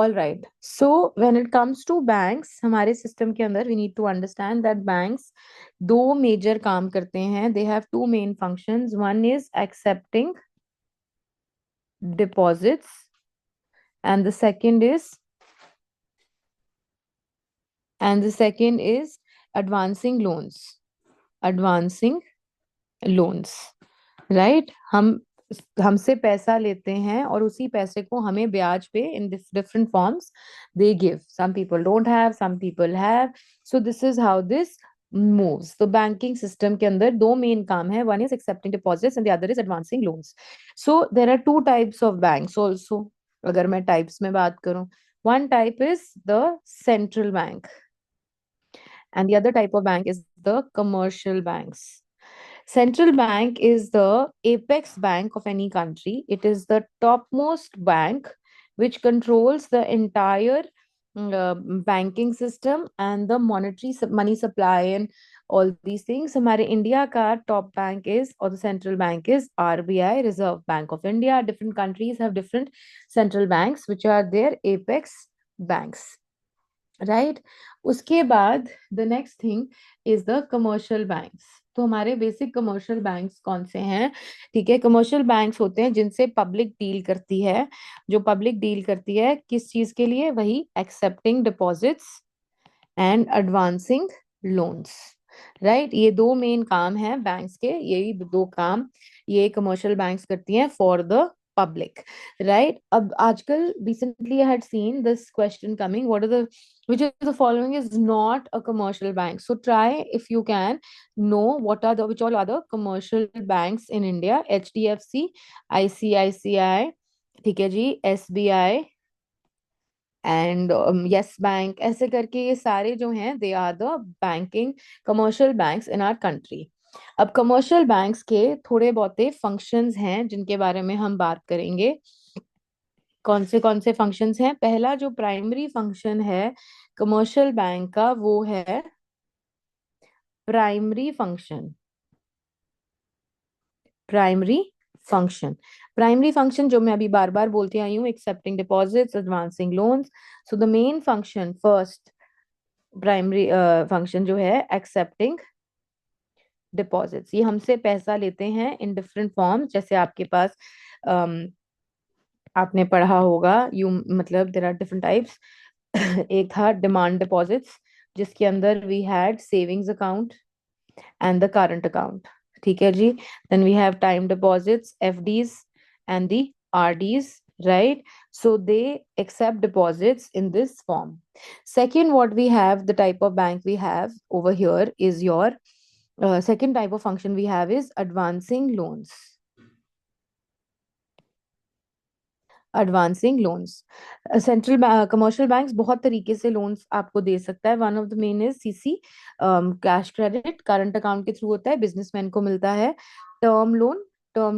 All right, so when it comes to banks, हमारे system के अंदर we need to understand that banks दो major काम करते हैं. They have two main functions. One is accepting deposits and the second is advancing loans. Right. हमसे पैसा लेते हैं और उसी पैसे को हमें ब्याज पे in different forms they give. Some people don't have, some people have. So this is how this moves. तो बैंकिंग सिस्टम के अंदर दो मेन काम है. One is accepting deposits and the other is advancing loans. So there are two types of banks also. अगर मैं types में बात करूं, one type is the central bank and the other type of bank is the commercial banks. Central bank is the apex bank of any country. It is the topmost bank which controls the entire banking system and the money supply and all these things. हमारे India का top bank is, or the central bank is, RBI, Reserve Bank of India. Different countries have different central banks which are their apex banks. Right. उसके बाद the next thing is the commercial banks. तो हमारे basic commercial banks कौन से हैं? ठीक है, commercial banks होते हैं जिनसे पब्लिक डील करती है. जो पब्लिक डील करती है किस चीज के लिए? वही accepting deposits and advancing loans. Right. ये दो मेन काम हैं बैंक्स के. यही दो काम ये कमर्शियल बैंक्स करती हैं फॉर द public. Right. अब आजकल recently I had seen this question coming, which of the following is not a commercial bank? So try, if you can, know which all other commercial banks in India. HDFC, ICICI, ठीक है जी, SBI and Yes Bank, ऐसे करके ये सारे जो हैं they are the banking commercial banks in our country. अब कमर्शियल बैंक्स के थोड़े बहुते फंक्शंस हैं जिनके बारे में हम बात करेंगे. कौन से फंक्शंस हैं? पहला जो प्राइमरी फंक्शन है कमर्शियल बैंक का वो है प्राइमरी फंक्शन. प्राइमरी फंक्शन जो मैं अभी बार बार बोलती आई हूँ, accepting deposits, advancing loans. So the main function, first primary function जो है एक्सेप्टिंग डिपॉजिट्स. ये हमसे पैसा लेते हैं इन डिफरेंट फॉर्म. जैसे आपके पास आपने पढ़ा होगा, मतलब देयर आर डिफरेंट टाइप्स. एक था डिमांड डिपॉजिट्स जिसके अंदर we had savings account and the current account. ठीक है जी. Then we have time deposits, FDs and the RDs. Right, so they accept deposits in this form. Second, what we have, the type of bank we have over here is your second type of function we have is advancing loans. Advancing loans. Central commercial banks बहुत तरीके से loans आपको दे सकता है. One of the main is CC, cash credit, current account के through होता है, businessman को मिलता है. Term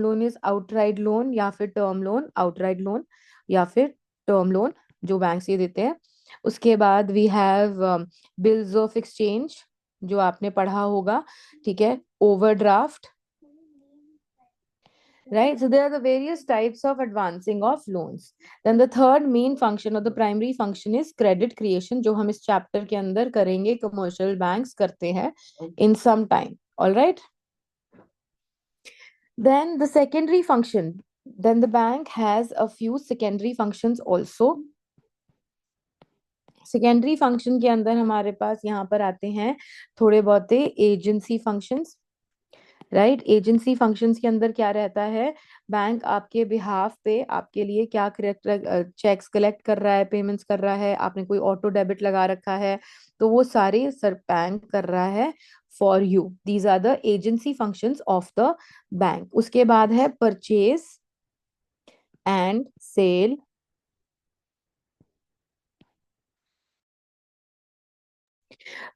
loan is outright loan या फिर टर्म लोन, आउटराइट लोन या फिर टर्म लोन जो बैंक ये देते हैं. उसके बाद we have bills of exchange जो आपने पढ़ा होगा. ठीक है, overdraft. Right, so there are the various types of advancing of loans. Then the third main function or the primary function is credit creation, जो हम इस chapter के अंदर करेंगे. commercial banks करते हैं in some time. All right. Then the secondary function, then the bank has a few secondary functions also. Secondary function के अंदर हमारे पास यहाँ पर आते हैं थोड़े बहुत agency functions. Right. Agency functions के अंदर क्या रहता है? बैंक आपके बिहाफ पे आपके लिए क्या चेक्स कलेक्ट कर रहा है, पेमेंट्स कर रहा है. आपने कोई ऑटो डेबिट लगा रखा है तो वो सारे सर बैंक कर रहा है for you. These are the agency functions of the bank. उसके बाद है purchase and sale.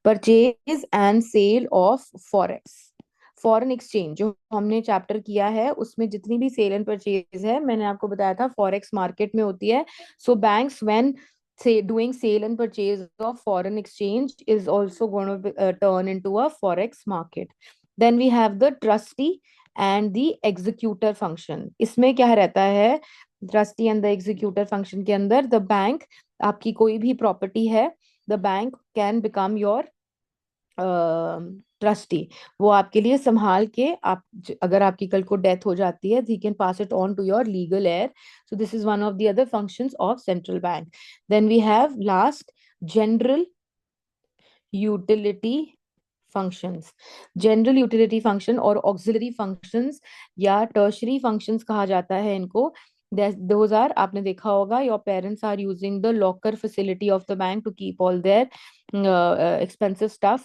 Purchase and sale of forex, foreign exchange जो हमने चैप्टर किया है उसमें जितनी भी सेल एंड परचेज है मैंने आपको बताया था फॉरेक्स मार्केट में होती है. So banks when doing sale and purchase of foreign exchange is also going to turn into a forex market. Then we have the trustee and the executor function. इसमें क्या रहता है? Trustee and the executor function के अंदर the bank आपकी कोई भी property है, the bank can become your trustee. वो आपके लिए संभाल के, आप अगर आपकी कल को डेथ हो जाती है, he can pass it on to your legal heir. So this is one of the other functions of central bank. Then we have last, general utility functions. General utility function और auxiliary functions या tertiary functions कहा जाता है इनको। Those are, आपने देखा होगा, your parents are using the locker facility of the bank to keep all their expensive stuff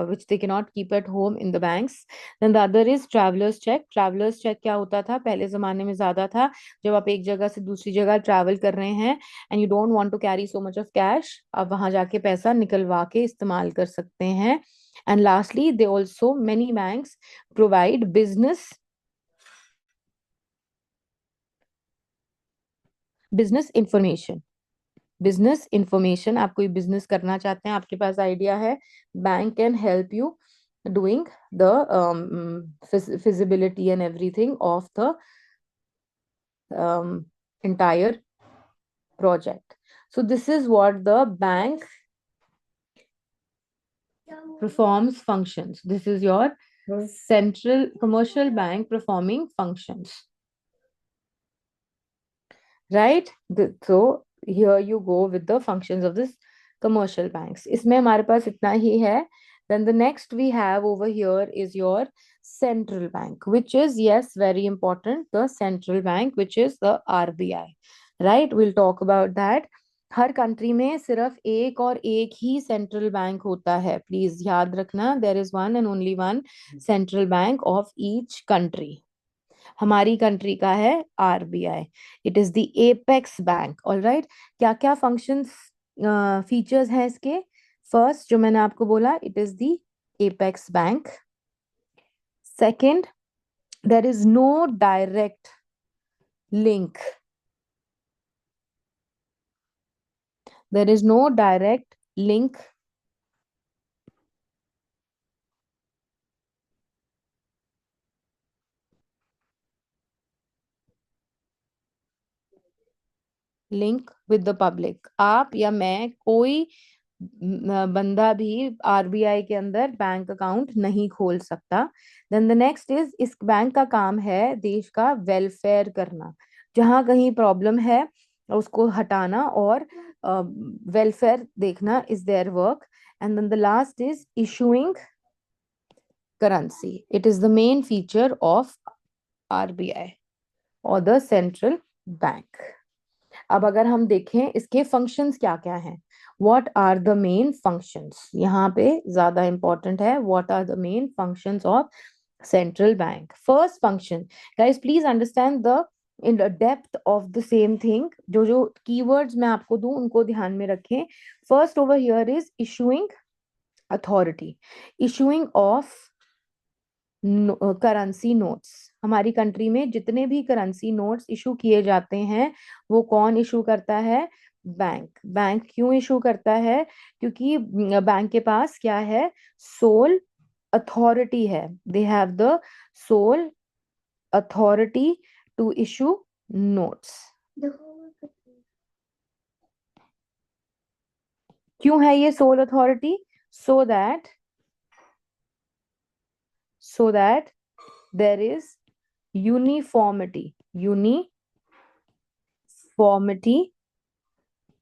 which they cannot keep at home in the banks. Then the other is travelers check. Travelers check क्या होता था पहले जमाने में? ज्यादा था जब आप एक जगह से दूसरी जगह ट्रैवल कर रहे हैं and you don't want to carry so much of cash, आप वहां जाके पैसा निकलवा के इस्तेमाल कर सकते हैं। And lastly, they also, many banks provide business information. Business information, आप कोई बिजनेस करना चाहते हैं, आपके पास आइडिया है, bank can help you doing the feasibility and everything of the entire project. So this is what the bank performs functions. This is your central commercial bank performing functions, right? So here you go with the functions of this commercial banks. इसमें हमारे पास इतना ही है. Then the next we have over here is your central bank, which is, yes, very important, the central bank, which is the RBI, right? We'll talk about that. Her country में सिर्फ एक और एक ही central bank होता है, please याद रखना, there is one and only one central bank of each country. हमारी कंट्री का है RBI. It is the apex bank. All right, क्या क्या फंक्शंस फीचर्स हैं इसके? फर्स्ट जो मैंने आपको बोला, it is the apex bank. Second, there is no direct link. There is no direct link with the public. आप या मैं, कोई बंदा भी आरबीआई के अंदर बैंक अकाउंट नहीं खोल सकता. देन द नेक्स्ट इज, इस बैंक का काम है देश का वेलफेयर करना. जहां कहीं प्रॉब्लम है उसको हटाना और वेलफेयर देखना is their work. And then the last is issuing currency. It is the main feature of RBI और द सेंट्रल बैंक. अब अगर हम देखें इसके फंक्शंस क्या क्या हैं, what are the main functions, यहाँ पे ज्यादा इंपॉर्टेंट है, what are the main functions of central bank. First function, guys please understand the in the depth of the same thing. जो जो कीवर्ड्स मैं आपको दूं उनको ध्यान में रखें. First over here is issuing authority. Issuing of currency notes. हमारी कंट्री में जितने भी करेंसी नोट्स इशू किए जाते हैं वो कौन इशू करता है? बैंक. बैंक क्यों इशू करता है? क्योंकि बैंक के पास क्या है? सोल अथॉरिटी है. They have the sole authority to issue notes. क्यों है ये sole authority? So that there is uniformity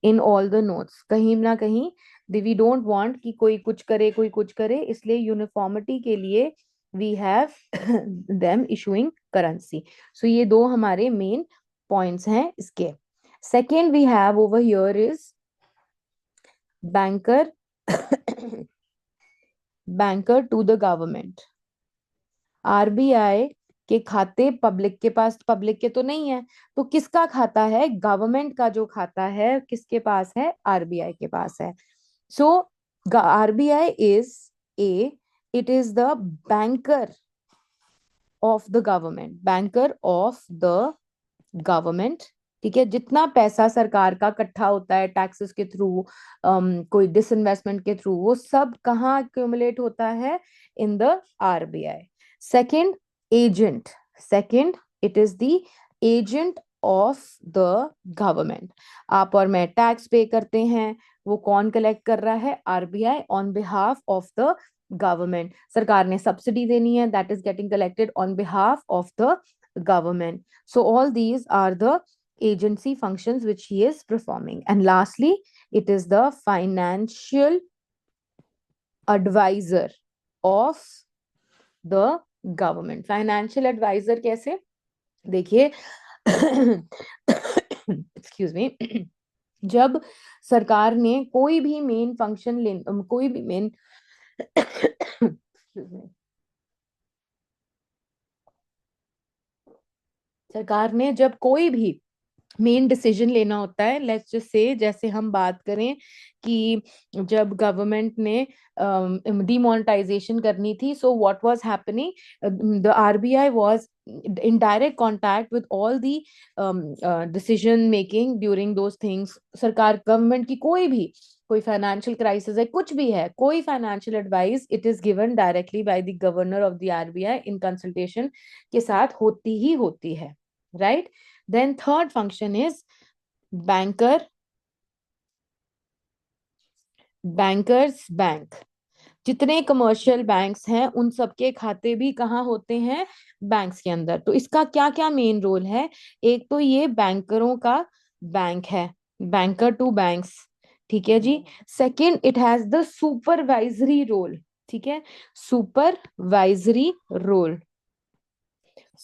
in all the notes. कहीं ना कहीं we don't want कि कोई कुछ करे कोई कुछ करे, इसलिए यूनिफॉर्मिटी के लिए we have them issuing currency. So ये दो हमारे मेन पॉइंट्स हैं इसके. Second we have over here is banker banker to the government. RBI के खाते पब्लिक के पास, पब्लिक के तो नहीं है, तो किसका खाता है? गवर्नमेंट का जो खाता है किसके पास है? आरबीआई के पास है. So RBI is a it is the banker of the government. Banker of the government. ठीक है, जितना पैसा सरकार का इकट्ठा होता है टैक्सेस के थ्रू, कोई डिसइन्वेस्टमेंट के थ्रू, वो सब कहाँ एक्यूमुलेट होता है? In the RBI. Second, agent. Second, it is the agent of the government. आप और मैं टैक्स पे करते हैं, वो कौन कलेक्ट कर रहा है? RBI on behalf of the government. सरकार ने सब्सिडी देनी है, that is getting collected on behalf of the government. So all these are the agency functions which he is performing. And lastly, it is the financial advisor of the government. Financial advisor कैसे? देखिए, excuse me, जब सरकार ने कोई भी main function ले, कोई भी मेन सरकार ने जब कोई भी मेन डिसीजन लेना होता है, लेट्स जस्ट से, जैसे हम बात करें कि जब गवर्नमेंट ने डिमोनेटाइजेशन करनी थी, so what was happening, the RBI was in direct contact with all the decision making during those things. सरकार गवर्नमेंट की कोई फाइनेंशियल क्राइसिस है, कुछ भी है, कोई financial advice, it is given directly by the governor of the RBI in consultation के साथ होती ही होती है, right? Then third function is banker, bankers bank. जितने कमर्शियल बैंक्स हैं उन सबके खाते भी कहाँ होते हैं? बैंक्स के अंदर. तो इसका क्या क्या मेन रोल है? एक तो ये बैंकरों का बैंक है, बैंकर टू बैंक्स, ठीक है जी. Second, it has the supervisory role, ठीक है, सुपरवाइजरी रोल.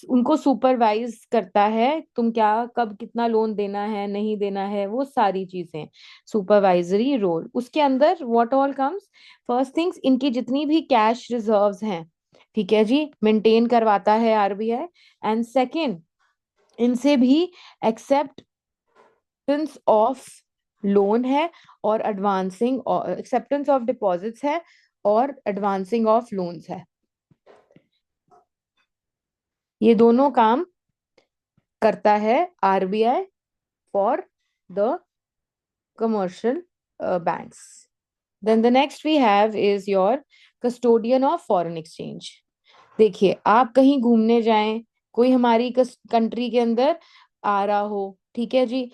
उनको सुपरवाइज करता है, तुम क्या, कब कितना लोन देना है, नहीं देना है, वो सारी चीजें, सुपरवाइजरी रोल. उसके अंदर what all comes? First things, इनकी जितनी भी कैश रिजर्व्स हैं, ठीक है जी, मेंटेन करवाता है आरबीआई. एंड सेकंड, इनसे भी एक्सेप्टेंस ऑफ लोन है और एडवांसिंग, एक्सेप्टेंस ऑफ डिपॉजिट्स है और एडवांसिंग ऑफ लोन्स है. ये दोनों काम करता है RBI for the commercial banks. Then the next we have is your custodian of foreign exchange. देखिए, आप कहीं घूमने जाएं, कोई हमारी कंट्री के अंदर आ रहा हो, ठीक है जी,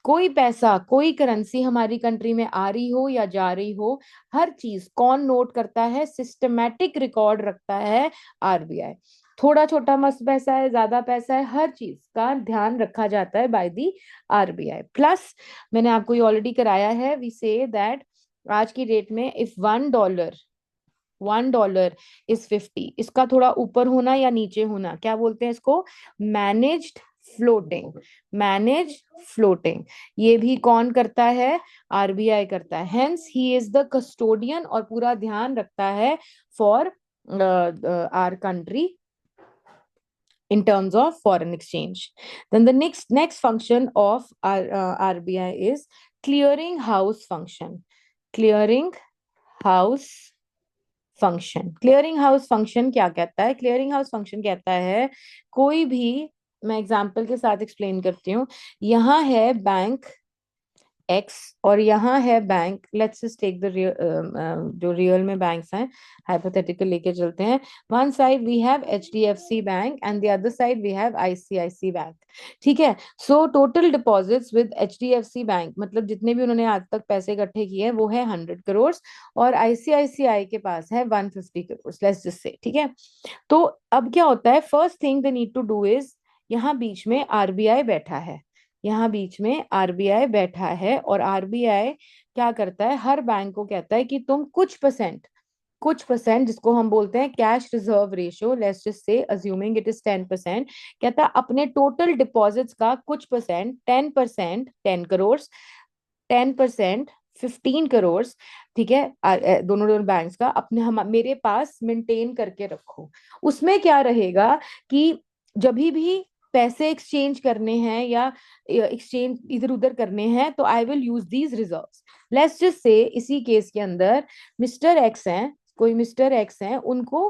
कोई पैसा, कोई करेंसी हमारी कंट्री में आ रही हो या जा रही हो, हर चीज कौन नोट करता है? सिस्टमैटिक रिकॉर्ड रखता है आरबीआई. थोड़ा छोटा मस्त पैसा है, ज्यादा पैसा है, हर चीज का ध्यान रखा जाता है बाय दी आरबीआई. प्लस मैंने आपको ये ऑलरेडी कराया है, वी से दैट आज की डेट में इफ $1 इज 50, इसका थोड़ा ऊपर होना या नीचे होना, क्या बोलते हैं इसको? Managed floating. मैनेज फ्लोटिंग, ये भी कौन करता है? आरबीआई करता है. Hence he is the custodian और पूरा ध्यान रखता है for our country in terms of foreign exchange. Then the next function of our RBI is clearing house function. Clearing house function. Clearing house function क्या कहता है? Clearing house function कहता है, कोई भी, मैं एग्जाम्पल के साथ एक्सप्लेन करती हूँ. यहाँ है बैंक एक्स और यहाँ है bank, let's just take the जो रियल में बैंक्स हैं, हाइपोथेटिकल लेके चलते हैं. One side we have HDFC bank and the other side we have ICIC bank, ठीक है. So total deposits with HDFC bank, मतलब जितने भी उन्होंने आज तक पैसे इकट्ठे किए हैं, वो है 100 करोड़ और आईसीआईसीआई के पास है 150 करोड़, लेट्स जस्ट से, ठीक है. तो अब क्या होता है? First thing they need to do is, यहाँ बीच में आरबीआई बैठा है, यहाँ बीच में आरबीआई बैठा है और आरबीआई क्या करता है? हर बैंक को कहता है कि तुम कुछ परसेंट जिसको हम बोलते हैं cash reserve ratio, let's just से अज्यूमिंग इट इज 10%, कहता है अपने टोटल डिपॉजिट्स का कुछ परसेंट, 10%, 10 करोड़, 10%, 15 करोड़, ठीक है, दोनों दोनों बैंक्स का अपने हम मेरे पास मेंटेन करके रखो. उसमें क्या रहेगा कि जब भी पैसे एक्सचेंज करने हैं या एक्सचेंज इधर उधर करने हैं, तो I will use these reserves. Let's just से इसी केस के अंदर मिस्टर एक्स हैं, कोई मिस्टर एक्स हैं, उनको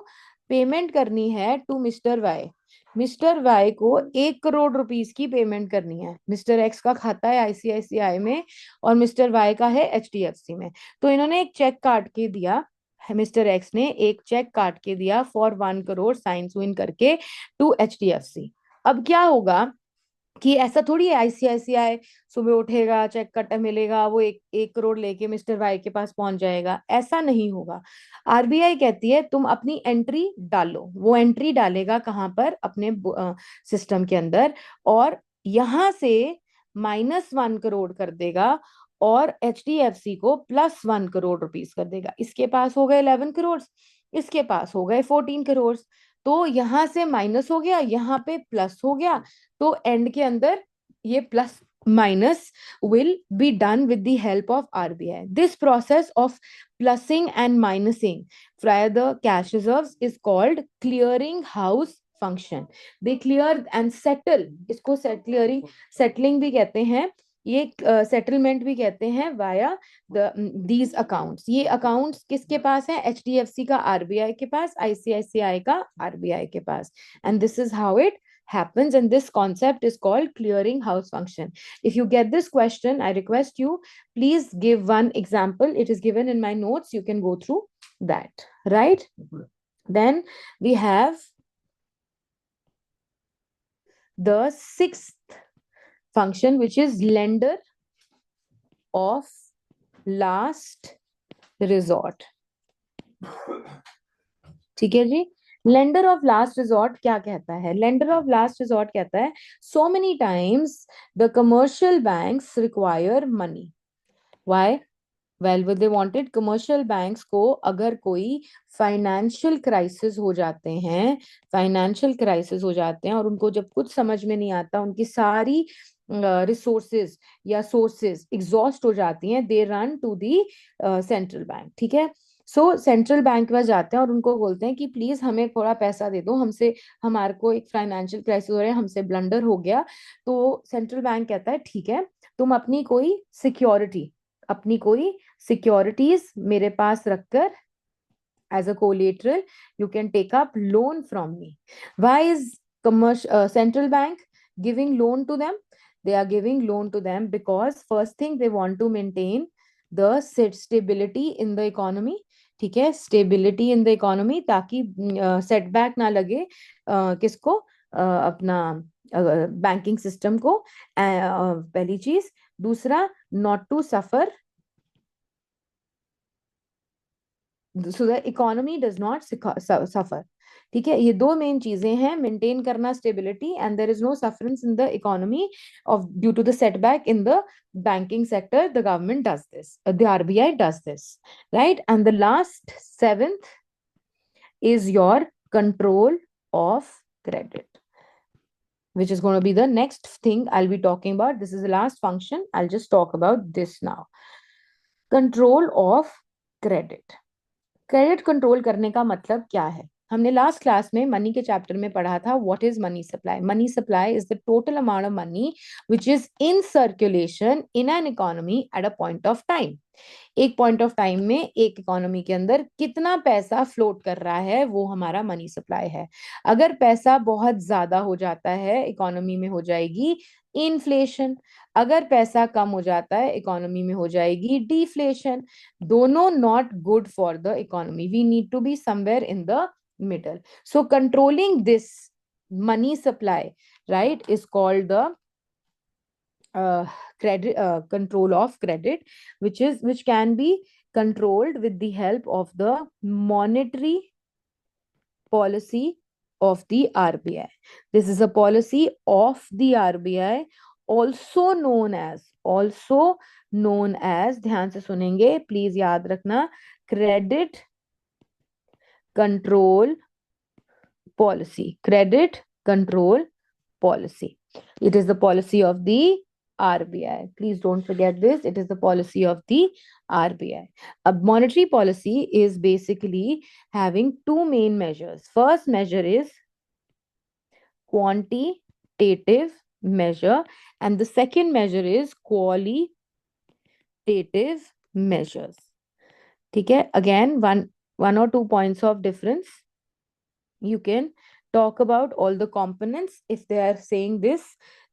पेमेंट करनी है to mister Y. Mister Y को 1 करोड़ रुपीस की पेमेंट करनी है. मिस्टर एक्स का खाता है आईसीआईसीआई में और मिस्टर वाई का है एचडीएफसी में. तो इन्होंने एक चेक काट के दिया, मिस्टर एक्स ने एक चेक काट के दिया फॉर 1 करोड़ साइन सुइन करके टू एचडीएफसी. अब क्या होगा? कि ऐसा थोड़ी है आईसीआईसीआई सुबह उठेगा, चेक कट मिलेगा, वो 1 करोड़ लेके मिस्टर वाई के पास पहुंच जाएगा, ऐसा नहीं होगा। आरबीआई कहती है तुम अपनी एंट्री डालो, वो एंट्री डालेगा कहाँ पर, अपने सिस्टम के अंदर, और यहां से -1 करोड़ कर देगा, और एचडीएफसी को +1 करोड़ रुपीस कर देगा। इसके पास हो गए 11 करोड़, इसके पास हो गए 14 करोड़। तो यहां से माइनस हो गया, यहाँ पे प्लस हो गया। तो एंड के अंदर ये plus minus will be done with the help of RBI. This process of plussing and minusing via the cash reserves is called clearing house function. They clear and settle, इसको clearing settling भी कहते हैं, ये settlement भी कहते हैं, via these accounts. ये accounts किसके पास है, एचडीएफसी का आरबीआई के पास, आईसीआईसीआई का आरबीआई के पास। And this is how it happens, and this concept is called clearing house function. If you get this question, I request you please give one example. It is given in my notes, you can go through that, right? Then we have the sixth function, which is lender of last resort. ठीक है जी। Lender of last resort क्या कहता है, lender of last resort कहता है so many times the commercial banks require money. Why? Well they wanted, commercial banks को अगर कोई फाइनेंशियल क्राइसिस हो जाते हैं, फाइनेंशियल क्राइसिस हो जाते हैं, और उनको जब कुछ समझ में नहीं आता, उनकी सारी रिसोर्सेज या सोर्सेज एग्जॉस्ट हो जाती हैं, they run to the central bank. ठीक है, सो सेंट्रल बैंक के पास जाते हैं और उनको बोलते हैं कि प्लीज हमें थोड़ा पैसा दे दो, हमसे, हमारे को एक फाइनेंशियल क्राइसिस हो रहा है, हमसे ब्लंडर हो गया। तो सेंट्रल बैंक कहता है ठीक है, तुम अपनी कोई सिक्योरिटी, अपनी कोई सिक्योरिटीज मेरे पास रखकर, as a collateral you can take up loan from me. Why is commercial central bank giving loan to them? They are giving loan to them because first thing they want to maintain the stability in the economy. ठीक है, stability in the economy, ताकि setback ना लगे किसको, अपना banking system को, पहली चीज। दूसरा, not to suffer, so the economy does not suffer. ठीक है, ये दो मेन चीजें हैं, मेंटेन करना stability, and there is no sufferance in the economy of due to the setback in the banking sector. The government does this, the RBI does this, right? And the last seventh is your control of credit, which is going to be the next thing I'll be talking about. This is the last function, I'll just talk about this now. Control of credit. Credit control करने का मतलब क्या है? हमने last class में money के chapter में पढ़ा था, what is money supply. Money supply is the total amount of money which is in circulation in an economy at a point of time. एक पॉइंट ऑफ टाइम में एक economy के अंदर कितना पैसा फ्लोट कर रहा है, वो हमारा मनी सप्लाई है। अगर पैसा बहुत ज्यादा हो जाता है, इकोनॉमी में हो जाएगी इन्फ्लेशन। अगर पैसा कम हो जाता है, इकोनॉमी में हो जाएगी डिफ्लेशन। दोनों not good for the economy, we need to be somewhere in the middle. So controlling this money supply, right, is called the credit control of credit, which can be controlled with the help of the monetary policy of the RBI. This is a policy of the RBI, also known as, ध्यान से सुनेंगे please, याद रखना, credit control policy. Credit control policy. It is the policy of the RBI. Please don't forget this. It is the policy of the RBI. A monetary policy is basically having two main measures. First measure is quantitative measure, and the second measure is qualitative measures. ठीक है, again one or two points of difference. You can talk about all the components if they are saying this,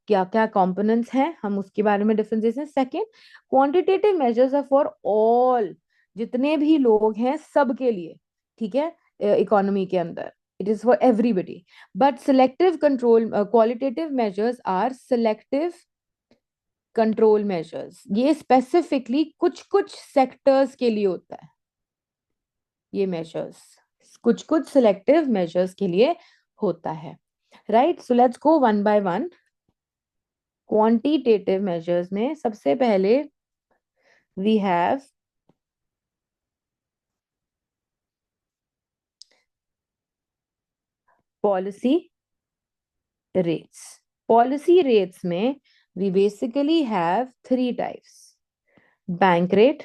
क्या क्या components हैं, हम उसके बारे में differentiation. Second, quantitative measures are for all, जितने भी लोग हैं सबके लिए, ठीक है, इकोनॉमी के अंदर। It is for everybody. But selective control, qualitative measures are selective control measures. ये स्पेसिफिकली कुछ कुछ सेक्टर्स के लिए होता है. ये मेजर्स कुछ कुछ सिलेक्टिव मेजर्स के लिए होता है. Right, so let's go one by one. Quantitative measures में सबसे पहले we have policy rates. Policy rates में we basically have three types: bank rate,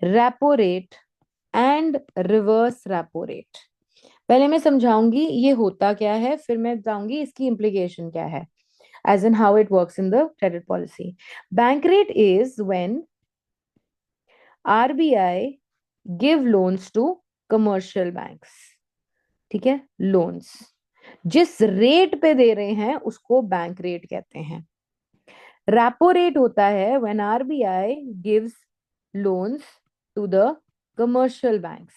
repo rate and reverse repo rate. पहले मैं समझाऊंगी ये होता क्या है, फिर मैं बताऊंगी इसकी implication क्या है, as in how it works in the credit policy. Bank rate is when RBI give loans to commercial banks. ठीक है, लोन्स जिस रेट पे दे रहे हैं उसको बैंक रेट कहते हैं. रेपो रेट होता है when RBI gives loans to the commercial banks.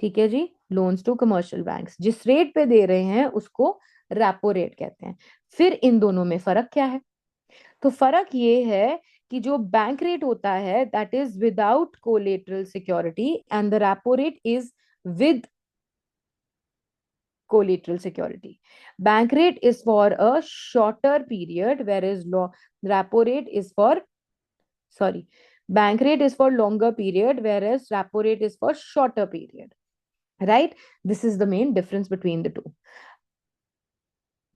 ठीक है जी, लोन्स टू कमर्शियल बैंक्स जिस रेट पे दे रहे हैं उसको रेपो रेट कहते हैं. फिर इन दोनों में फर्क क्या है? तो फर्क ये है कि जो बैंक रेट होता है that is without collateral security and the repo rate is with collateral security. Bank rate is for a shorter period, whereas repo rate is for, sorry, bank rate is for longer period, whereas repo rate is for shorter period. Right? This is the main difference between the two.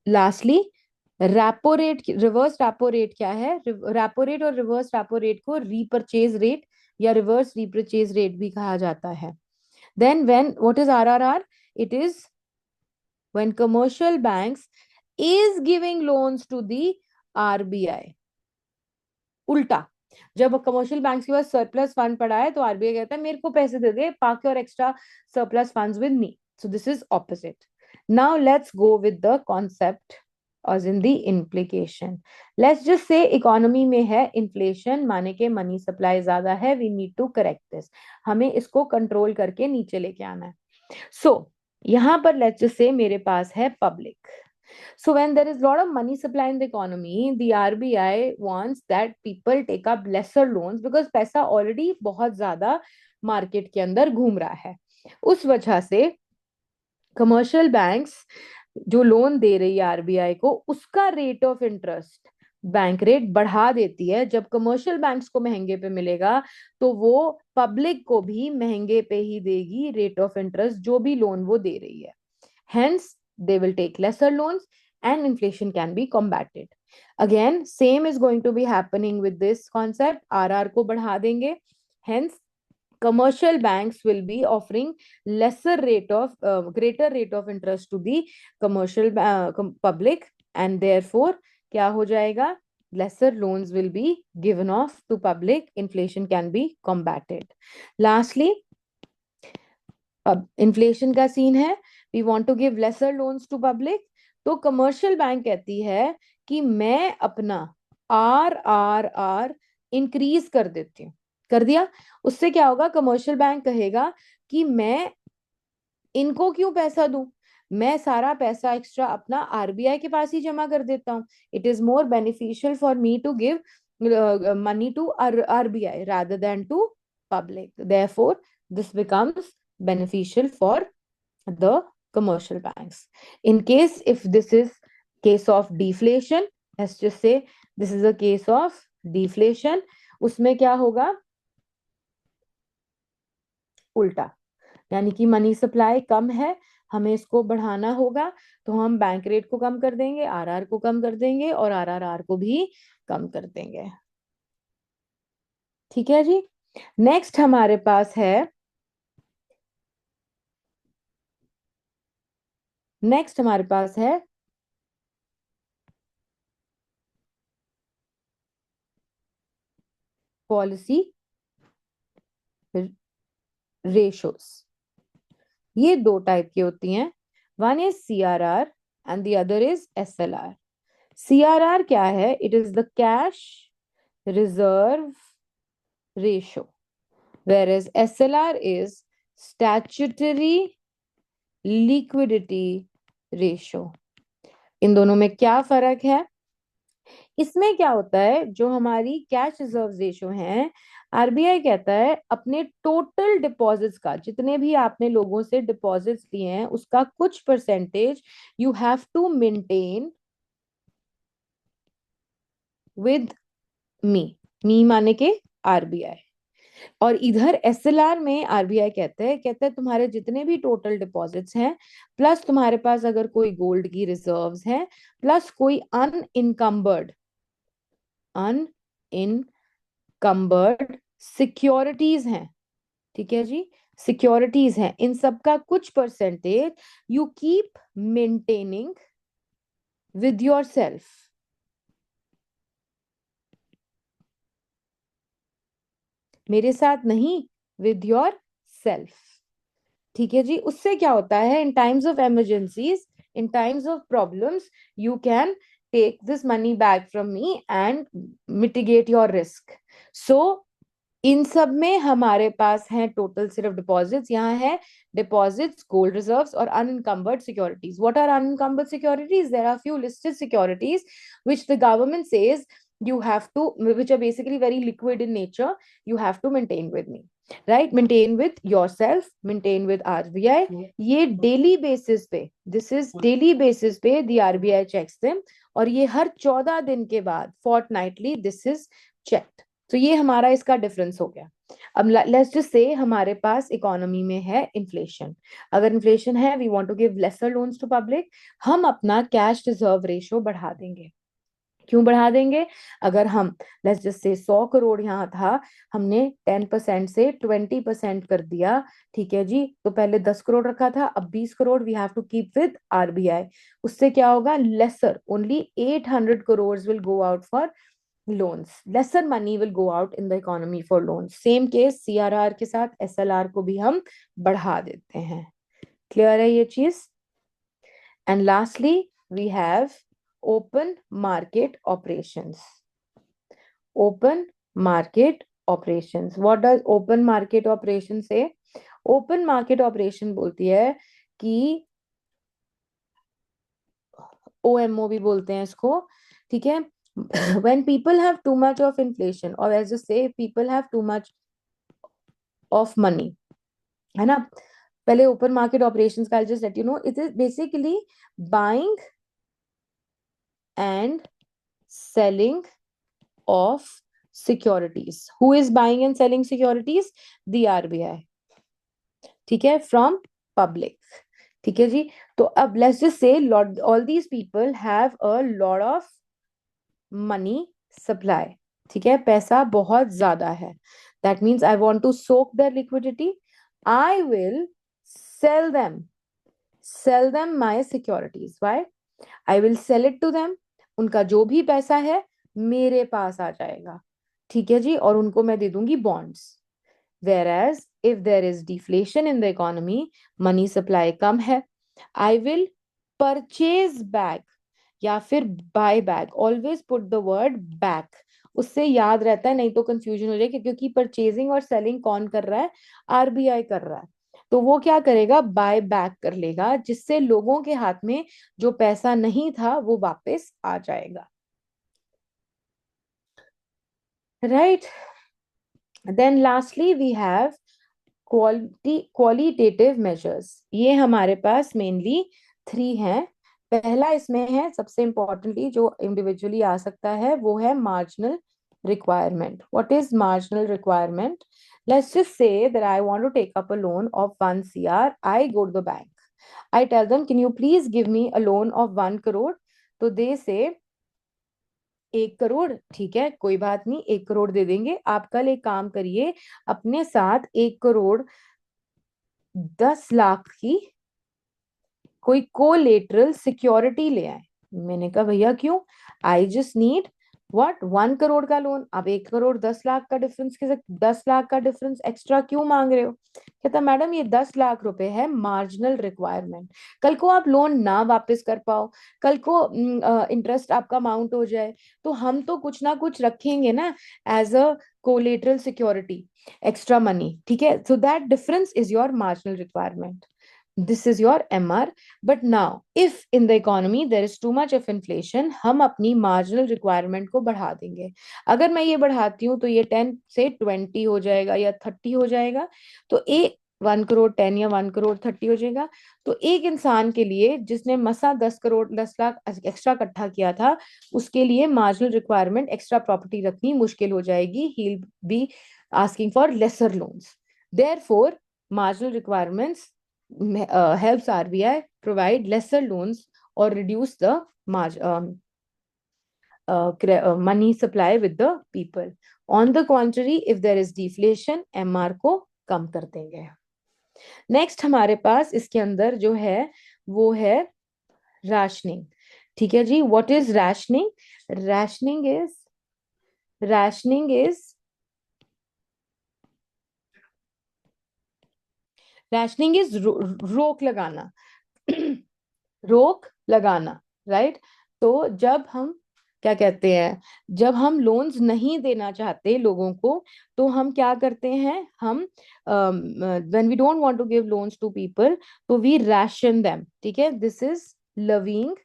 Lastly, repo rate, reverse repo rate क्या है? Repo rate और reverse repo rate को repurchase rate या reverse repurchase rate भी कहा जाता है. Then when what is RRR? It is when commercial banks is giving loans to the RBI. उल्टा, जब कमर्शियल बैंक्स के पास सरप्लस फंड पड़ा है तो आरबीआई कहता है मेरे को पैसे दे दे, park your extra surplus funds with me. So this is opposite. Now let's go with the concept और in the implication. Let's just say economy में है इन्फ्लेशन, माने के मनी सप्लाई ज्यादा है, we need to correct this. हमें इसको control करके नीचे लेके आना है. सो यहां पर लेट्स जस्ट से मेरे पास है public. So when there is a lot of money supply in the economy, the RBI wants that people take up lesser loans because पैसा already बहुत ज्यादा मार्केट के अंदर घूम रहा है. उस वजह से कमर्शियल बैंक्स जो लोन दे रही है आरबीआई को, उसका rate of interest bank rate बढ़ा देती है. जब कमर्शियल बैंक्स को महंगे पे मिलेगा तो वो पब्लिक को भी महंगे पे ही देगी रेट ऑफ इंटरेस्ट जो भी लोन वो दे रही है. Hence, they will take lesser loans and inflation can be combated. Again, same is going to be happening with this concept. RR को बढ़ा देंगे. Hence, commercial banks will be offering lesser rate of greater rate of interest to the commercial public, and therefore क्या हो जाएगा? Lesser loans will be given off to public. Inflation can be combated. Lastly, अब inflation का scene है, we want to give lesser loans to public. तो commercial bank कहती है कि मैं अपना आर इंक्रीज कर देती हूँ. कर दिया, उससे क्या होगा? कमर्शियल बैंक कहेगा कि मैं इनको क्यों पैसा दूं, मैं सारा पैसा एक्स्ट्रा अपना आरबीआई के पास ही जमा कर देता हूँ. It is more beneficial for me to give money to RBI rather than to public. Therefore, this becomes beneficial for the commercial banks. In case if this is case of deflation, let's just say this is a case of deflation, उसमें क्या होगा? उल्टा, यानी कि money supply कम है, हमें इसको बढ़ाना होगा, तो हम बैंक रेट को कम कर देंगे, आरआर को कम कर देंगे और आरआरआर को भी कम कर देंगे. ठीक है जी. नेक्स्ट हमारे पास है, नेक्स्ट हमारे पास है पॉलिसी रेशोस. ये दो टाइप की होती हैं. One is CRR and the other is SLR. CRR क्या है? It is the cash reserve ratio, whereas SLR is statutory liquidity ratio. इन दोनों में क्या फर्क है? इसमें क्या होता है, जो हमारी कैश रिजर्व रेशो है, आरबीआई कहता है अपने टोटल डिपॉजिट्स का, जितने भी आपने लोगों से डिपॉजिट्स लिए हैं उसका कुछ percentage you have to maintain with me. Me माने के आरबीआई। और इधर एसएलआर में आरबीआई कहते हैं तुम्हारे जितने भी टोटल डिपॉजिट्स हैं, प्लस तुम्हारे पास अगर कोई गोल्ड की रिजर्व्स हैं, प्लस कोई अनइनकम्बर्ड सिक्योरिटीज हैं, ठीक है जी, सिक्योरिटीज हैं, इन सब का कुछ percentage you keep maintaining with your self. मेरे साथ नहीं, विद योर सेल्फ। ठीक है जी। उससे क्या होता है, in times of emergencies, in times of problems, you can take this money back from me and mitigate your risk. So इन सब में हमारे पास है टोटल सिर्फ डिपॉजिट्स, यहाँ है डिपॉजिट्स, गोल्ड रिजर्व्स और unencumbered securities. What are unencumbered securities? There are few listed securities which the government says you have to, which are basically very liquid in nature, you have to maintain with me, right? Maintain with yourself, maintain with RBI। ये daily basis पे, this is daily basis पे the RBI checks them, और ये हर 14 दिन के बाद, fortnightly, this is checked. तो ये हमारा इसका डिफरेंस हो गया। अब लेट्स जस्ट से हमारे पास इकोनॉमी में है इन्फ्लेशन। अगर इन्फ्लेशन है, we want to give lesser loans to public, हम अपना कैश रिजर्व रेशो बढ़ा देंगे। क्यों बढ़ा देंगे? अगर हम लेट्स जस्ट से 100 करोड़ यहाँ था, हमने 10% से 20% कर दिया, ठीक है जी, तो पहले 10 करोड़ रखा था, अब 20 crore we have to keep with RBI. उससे क्या होगा? Lesser, only 800 crore will go out for loans, lesser money will go out in the economy for loans। Same case CRR के साथ एसएलआर को भी हम बढ़ा देते हैं। क्लियर है ये चीज? And lastly we have open market operations. Open market operations, what does open market operation say? Open market operation बोलती है कि ओएमओ भी बोलते हैं इसको, ठीक है, when people have too much of inflation, or as you say people have too much of money, है ना? पहले ओपन मार्केट ऑपरेशंस का just let you know, it is basically buying and selling of securities. Who is buying and selling securities? The RBI, ठीक है, from public. ठीक है जी। तो अब let's just say all these people have a lot of money supply, ठीक है, पैसा बहुत ज्यादा है। That means I want to soak their liquidity, I will sell them, sell them my securities। Why? I will sell it to them। उनका जो भी पैसा है मेरे पास आ जाएगा, ठीक है जी, और उनको मैं दे दूंगी bonds. Whereas if there is deflation in the economy, money supply कम है, I will purchase back या फिर buy back. Always put the word back, उससे याद रहता है, नहीं तो कंफ्यूजन हो जाएगी, क्योंकि परचेजिंग और सेलिंग कौन कर रहा है? आरबीआई कर रहा है। तो वो क्या करेगा? बाय बैक कर लेगा, जिससे लोगों के हाथ में जो पैसा नहीं था वो वापस आ जाएगा, right? Then lastly we have qualitative measures. ये हमारे पास मेनली 3 हैं। पहला इसमें है, सबसे इंपॉर्टेंटली जो इंडिविजुअली आ सकता है, वो है marginal requirement. What is marginal requirement? Let's just say that I want to take up a loan of 1 CR। I go to the bank, I tell them can you please give me a loan of 1 crore. तो they से 1 करोड़, ठीक है, कोई बात नहीं, 1 करोड़ दे देंगे। आप कल एक काम करिए, अपने साथ 1 करोड़ 10 लाख की कोई कोलेटरल सिक्योरिटी ले आए। मैंने कहा भैया क्यों? I just need what, 1 crore का लोन। अब 1 करोड़ 10 लाख का डिफरेंस, के 10 लाख का डिफरेंस एक्स्ट्रा क्यों मांग रहे हो? कहता मैडम ये 10 लाख रुपए है मार्जिनल रिक्वायरमेंट। कल को आप लोन ना वापस कर पाओ, कल को इंटरेस्ट आपका अमाउंट हो जाए, तो हम तो कुछ ना कुछ रखेंगे ना as a collateral security, extra money, ठीक है? So that difference is your marginal requirement. This is your MR. But now, if in the economy there is too much of inflation, हम अपनी marginal requirement को बढ़ा देंगे. अगर मैं ये बढ़ाती हूँ तो ये 10 से 20 हो जाएगा या 30 हो जाएगा. तो एक 1 करोड़ 10 या 1 करोड़ 30 हो जाएगा. तो एक इंसान के लिए जिसने मसा 10 लाख एक्स्ट्रा इकट्ठा किया था, उसके लिए मार्जिनल रिक्वायरमेंट एक्स्ट्रा प्रॉपर्टी रखनी मुश्किल हो जाएगी. He will be asking for lesser loans. Therefore marginal requirements helps RBI provide lesser loans or reduce the money supply with the people. On the contrary, if there is deflation, MR को कम कर देंगे. Next हमारे पास इसके अंदर जो है वो है राशनिंग. ठीक है जी. What is rationing? Rationing is रोक लगाना. रोक लगाना. राइट. तो जब हम क्या कहते हैं, जब हम लोन्स नहीं देना चाहते लोगों को, तो हम क्या करते हैं, हम when we don't want to give loans to people, तो वी रैशन देम. ठीक है. This is loving.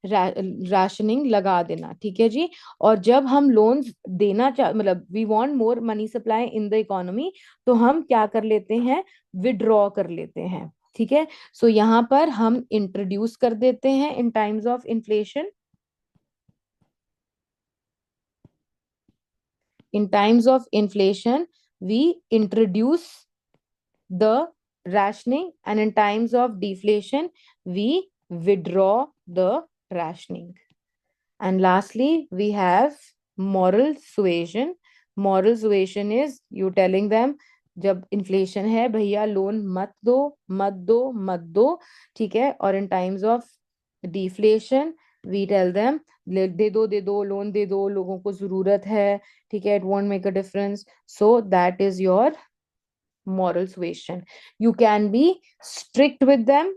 राशनिंग लगा देना. ठीक है जी. और जब हम लोन्स देना मतलब we want more money supply in the economy, तो हम क्या कर लेते हैं, विड्रॉ कर लेते हैं. ठीक है. सो यहाँ पर हम इंट्रोड्यूस कर देते हैं in times of inflation. In times of inflation, we introduce the rationing, and in times of deflation, we withdraw the rationing. And lastly, we have moral suasion. Moral suasion is you telling them, जब inflation है भैया loan मत दो, मत दो, मत दो. ठीक है. और in times of deflation we tell them, दे दो लोन दे दो, लोगों को जरूरत है. ठीक है. It won't make a difference. So that is your moral suasion. You can be strict with them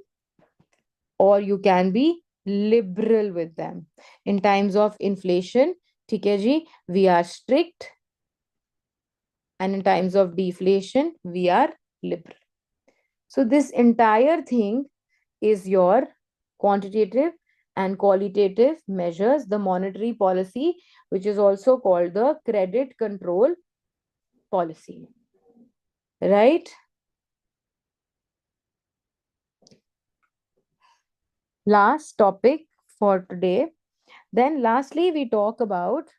or you can be liberal with them. In times of inflation, ठीक है जी, we are strict, and in times of deflation we are liberal. So this entire thing is your quantitative and qualitative measures, the monetary policy, which is also called the credit control policy, right? Last topic for today. Then lastly we talk about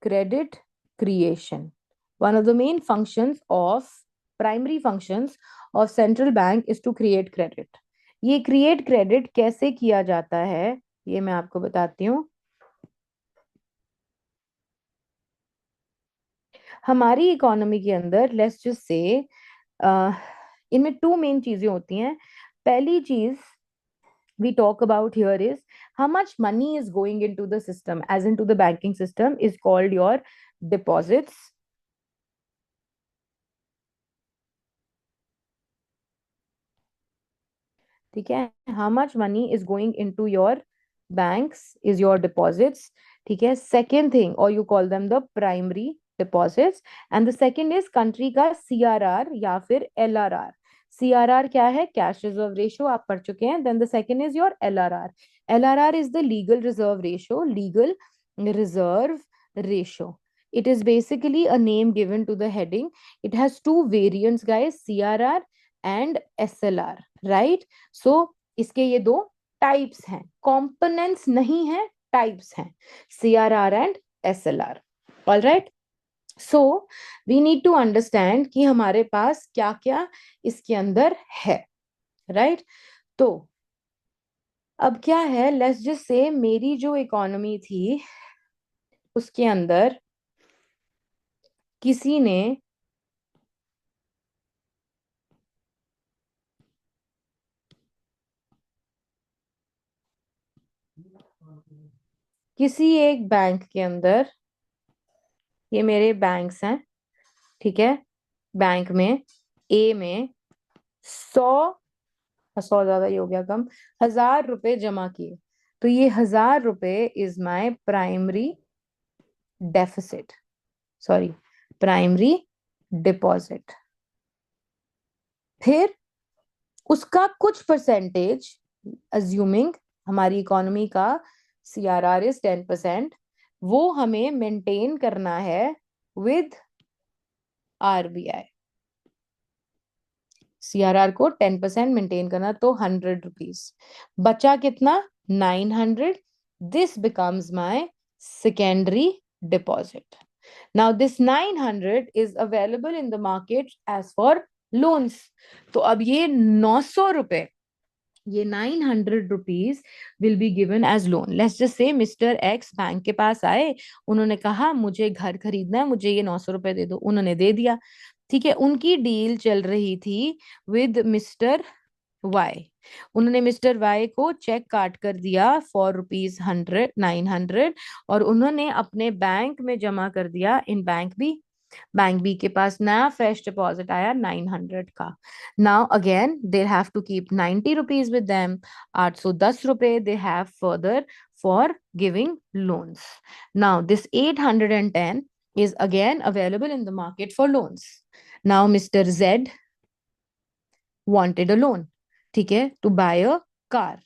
credit creation. One of the main functions of primary functions of central bank is to create credit. ये create credit कैसे किया जाता है, ये मैं आपको बताती हूँ. हमारी इकोनॉमी के अंदर लेट्स जस्ट से इनमें टू मेन चीजें होती हैं. पहली चीज we talk about here is how much money is going into the system, as into the banking system, is called your deposits. ठीक है. how much money is going into your banks is your deposits. ठीक है. second thing, or you call them the primary deposits, and the second is country का CRR या फिर LRR. CRR क्या है, cash reserve ratio, आप पढ़ चुके हैं. then the second is your LRR. LRR is the legal reserve ratio. Legal reserve ratio, it is basically a name given to the heading. It has two variants guys, CRR and SLR, right? So इसके ये दो types हैं, components नहीं है, types हैं, CRR and SLR. All right. So we need to understand कि हमारे पास क्या क्या इसके अंदर है. राइट. तो अब क्या है, लेट्स जस्ट से मेरी जो इकोनॉमी थी उसके अंदर किसी ने किसी एक बैंक के अंदर, ये मेरे बैंक्स हैं. ठीक है. बैंक में ए में 100 ज्यादा ही हो गया, कम, 1000 रुपए जमा किए. तो ये 1000 रुपए is my primary deficit, sorry, primary deposit. फिर उसका कुछ परसेंटेज, अज्यूमिंग हमारी इकोनॉमी का CRR इज 10%, वो हमें मेंटेन करना है विद RBI। CRR को 10% मेंटेन करना, तो 100 रुपीज। बचा कितना? 900। This becomes my secondary deposit. Now this 900 is available in the market as for loans. तो अब ये 900 रुपए, ये 900 rupees will be given as loan. Let's just say mister X bank के पास आए, उन्होंने कहा मुझे घर खरीदना है, मुझे ये 900 रुपए दे दो, उन्होंने दे दिया। ठीक है, उनकी डील चल रही थी विद मिस्टर वाई। उन्होंने मिस्टर वाई को चेक काट कर दिया फॉर रुपीज 900, और उन्होंने अपने बैंक में जमा कर दिया इन बैंक बी के पास नया फ्रेश डिपॉजिट आया 900 का। Now again they have to keep 90 rupees with them. 810 रुपए they have further for giving loans. Now this 810 is again available in the market for loans. Now Mr. Z wanted a loan, ठीक है, to bye a car.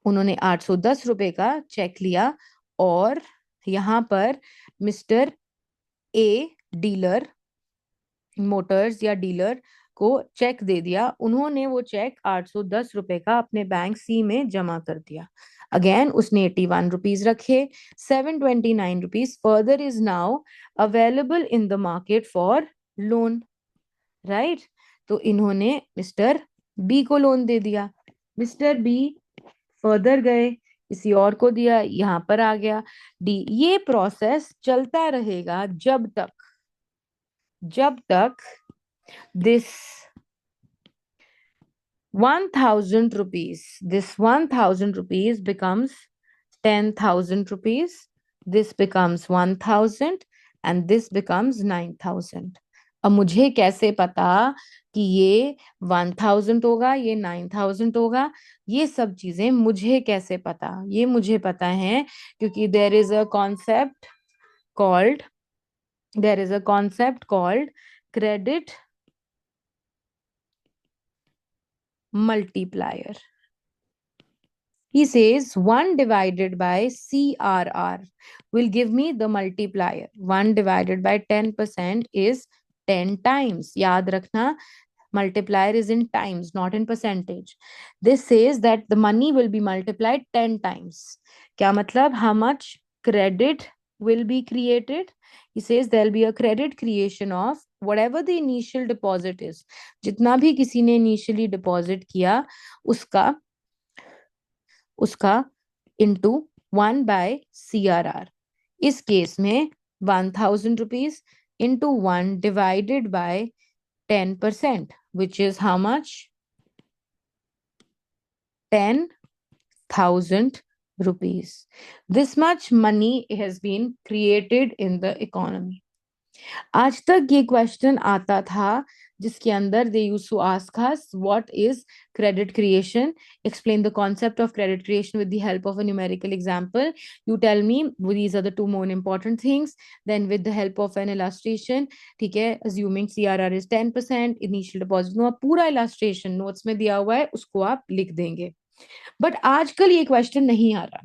उन्होंने 810 रुपए का check लिया, और यहां पर मिस्टर ए डीलर मोटर्स या डीलर को चेक दे दिया। उन्होंने वो चेक 810 रुपए का अपने बैंक सी में जमा कर दिया। अगेन उसने 81 रुपीज रखे। 729 रुपीज further is now available in the market for loan, right. तो इन्होंने मिस्टर बी को लोन दे दिया। मिस्टर बी फर्दर गए, किसी और को दिया, यहां पर आ गया डी। ये प्रोसेस चलता रहेगा जब तक this 1000 rupees, this 1000 rupees becomes 10,000 rupees, this becomes 1000, and this becomes 9,000। अब मुझे कैसे पता कि ये 1000 होगा, ये 9,000 होगा? ये सब चीजें मुझे कैसे पता? ये मुझे पता है क्योंकि called there is a concept called credit multiplier. He says 1 divided by CRR will give me the multiplier. 1 divided by 10% is 10 times. याद रखना, multiplier is in times, not in percentage. This says that the money will be multiplied 10 times. क्या मतलब? How much credit will be created? He says there will be a credit creation of whatever the initial deposit is. जितना भी किसी ने initially deposit किया, उसका into 1/CRR। इस case में 1000 rupees into 1 divided by 10%, which is how much? 10,000 rupees. This much money has been created in the economy. आज तक ये क्वेश्चन आता था जिसके अंदर they used to ask us what is credit creation, explain the concept of credit creation with the help of a numerical example. You tell me these are the two more important things, then with the help of an illustration, ठीक है, assuming CRR is 10%, initial deposit, no, पूरा illustration notes में दिया हुआ है, उसको आप लिख देंगे। बट आजकल ये क्वेश्चन नहीं आ रहा।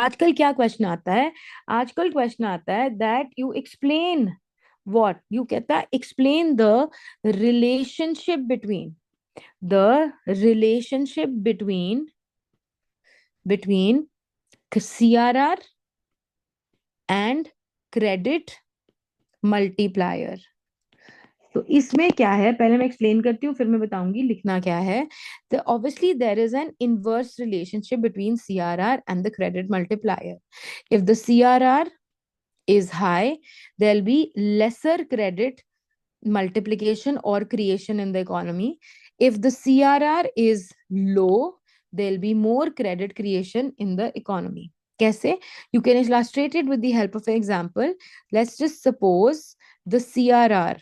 आजकल क्या क्वेश्चन आता है? आजकल क्वेश्चन आता है that you explain what you कहता है, explain the relationship between CRR and credit multiplier। तो इसमें क्या है, पहले मैं एक्सप्लेन करती हूँ, फिर मैं बताऊंगी लिखना क्या है। तो obviously there is an inverse relationship between CRR and the credit multiplier. If the CRR is high, there'll be lesser credit multiplication or creation in the economy. If the CRR is low, there'll be more credit creation in the economy. Kaise? You can illustrate it with the help of an example. Let's just suppose the CRR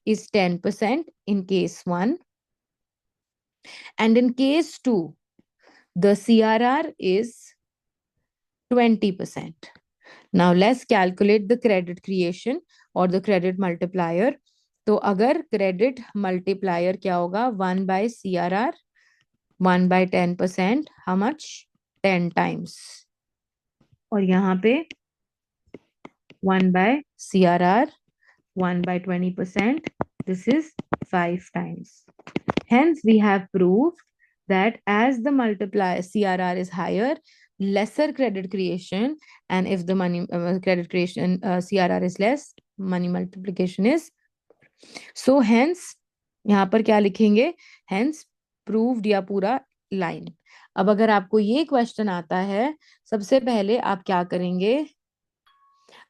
is 10% in case 1, and in case 2 the CRR is 20%. Now let's calculate the credit creation or the credit multiplier. तो अगर credit multiplier क्या होगा, 1/CRR, 1/10%, how much, 10 times. और यहाँ पे 1/CRR, 1/20%, this is 5 times. Hence, we have proved that as the multiplier CRR is higher, lesser credit creation, and if the money credit creation CRR is less, money multiplication is. So hence यहाँ पर क्या लिखेंगे, hence proved या पूरा line. अब अगर आपको ये क्वेश्चन आता है, सबसे पहले आप क्या करेंगे,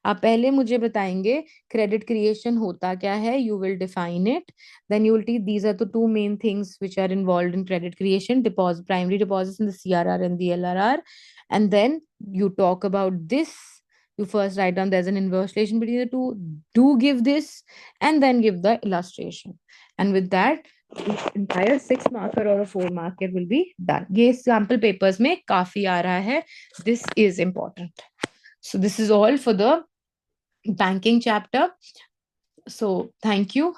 आप पहले मुझे बताएंगे क्रेडिट क्रिएशन होता क्या है, you will define it, then you will teach these are the two main things which are involved in credit creation, deposit, primary deposits in the CRR and the LRR, and then you talk about this. You first write down there's an inverse relation between the two, do give this, and then give the illustration, and with that the entire 6 marker or a 4 marker will be done. ये sample papers में काफी आ रहा है, this is important. So this is all for the banking chapter. So thank you.